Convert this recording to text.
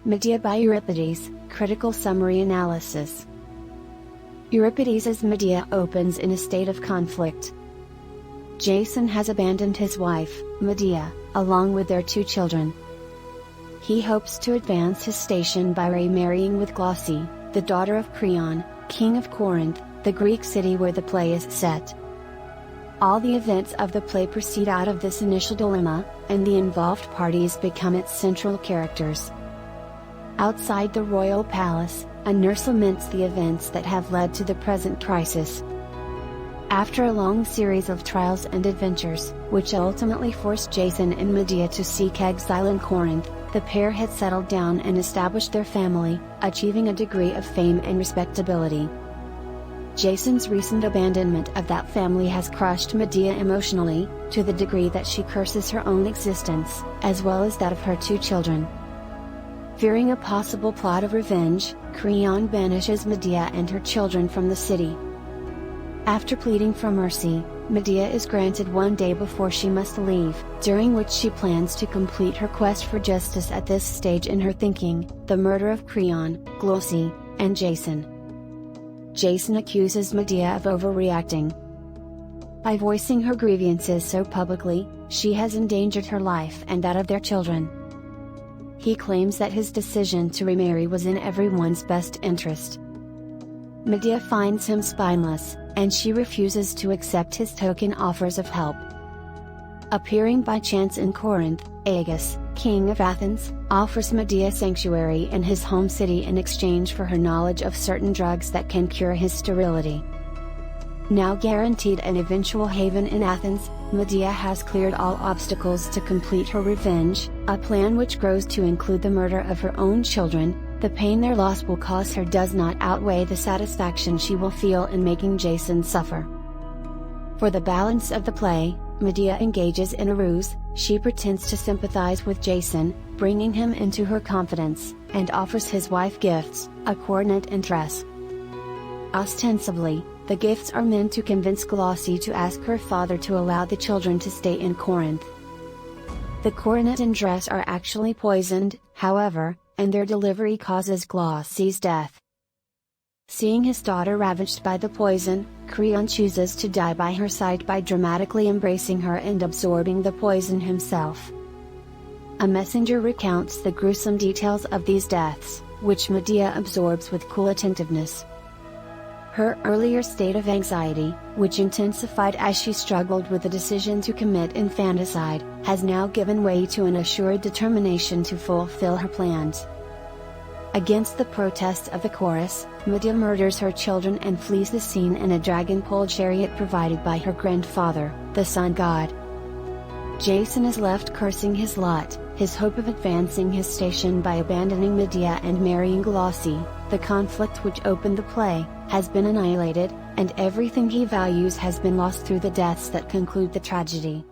Medea by Euripides, critical summary analysis. Euripides' Medea opens in a state of conflict. Jason has abandoned his wife, Medea, along with their 2 children. He hopes to advance his station by remarrying with Glauce, the daughter of Creon, king of Corinth, the Greek city where the play is set. All the events of the play proceed out of this initial dilemma, and the involved parties become its central characters. Outside the royal palace, a nurse laments the events that have led to the present crisis. After a long series of trials and adventures, which ultimately forced Jason and Medea to seek exile in Corinth, the pair had settled down and established their family, achieving a degree of fame and respectability. Jason's recent abandonment of that family has crushed Medea emotionally, to the degree that she curses her own existence, as well as that of her 2 children. Fearing a possible plot of revenge, Creon banishes Medea and her children from the city. After pleading for mercy, Medea is granted 1 day before she must leave, during which she plans to complete her quest for justice. At this stage in her thinking, the murder of Creon, Glauce, and Jason. Jason accuses Medea of overreacting. By voicing her grievances so publicly, she has endangered her life and that of their children. He claims that his decision to remarry was in everyone's best interest. Medea finds him spineless, and she refuses to accept his token offers of help. Appearing by chance in Corinth, Agus, king of Athens, offers Medea sanctuary in his home city in exchange for her knowledge of certain drugs that can cure his sterility. Now guaranteed an eventual haven in Athens, Medea has cleared all obstacles to complete her revenge, a plan which grows to include the murder of her own children. The pain their loss will cause her does not outweigh the satisfaction she will feel in making Jason suffer. For the balance of the play, Medea engages in a ruse. She pretends to sympathize with Jason, bringing him into her confidence, and offers his wife gifts, a coronet and dress. Ostensibly, the gifts are meant to convince Glauce to ask her father to allow the children to stay in Corinth. The coronet and dress are actually poisoned, however, and their delivery causes Glauce's death. Seeing his daughter ravaged by the poison, Creon chooses to die by her side by dramatically embracing her and absorbing the poison himself. A messenger recounts the gruesome details of these deaths, which Medea absorbs with cool attentiveness. Her earlier state of anxiety, which intensified as she struggled with the decision to commit infanticide, has now given way to an assured determination to fulfill her plans. Against the protests of the chorus, Medea murders her children and flees the scene in a dragon-pulled chariot provided by her grandfather, the sun god. Jason is left cursing his lot, his hope of advancing his station by abandoning Medea and marrying Glauce. The conflict which opened the play, has been annihilated, and everything he values has been lost through the deaths that conclude the tragedy.